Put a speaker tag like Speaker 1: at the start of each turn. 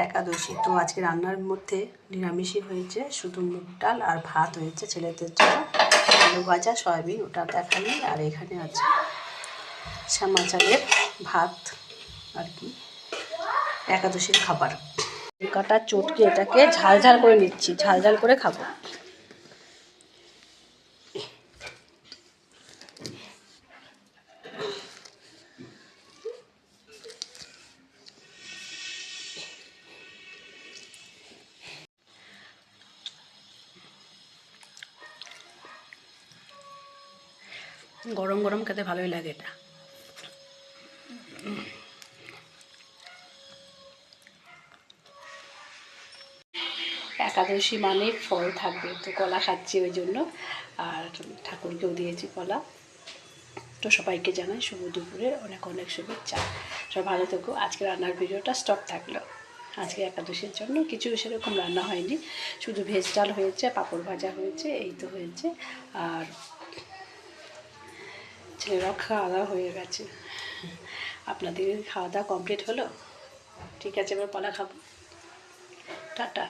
Speaker 1: একাদশী তো আজকে রান্নার মধ্যে নিরামিষই হয়েছে, শুধু মুগ ডাল আর ভাত হয়েছে ছেলেদের জন্য, আলু ভাজা সয়াবিন ওটা দেখানি। আর এখানে আছে শ্যামা চালের ভাত আর কি, একাদশীর খাবার। কাটা চটকে এটাকে ঝাল ঝাল করে নিচ্ছি, ঝাল ঝাল করে খাবো। গরম গরম খেতে ভালোই লাগে এটা। একাদশী মানে ফল থাকবে, তো কলা খাচ্ছি ওই জন্য, আর ঠাকুরকেও দিয়েছি কলা। তো সবাইকে জানাই শুভ দুপুরে অনেক অনেক শুভেচ্ছা। সব ভালো থেকো। আজকে রান্নার ভিডিওটা স্টপ থাকলো। আজকে একাদশীর জন্য কিছু সেরকম রান্না হয়নি, শুধু ভেজ ডাল হয়েছে, পাঁপড় ভাজা হয়েছে, এই তো হয়েছে। আর ছেলেরাও খাওয়া দাওয়া হয়ে গেছে। আপনাদের খাওয়া দাওয়া কমপ্লিট হলো? ঠিক আছে, এবার কলা খাবো। টাটা।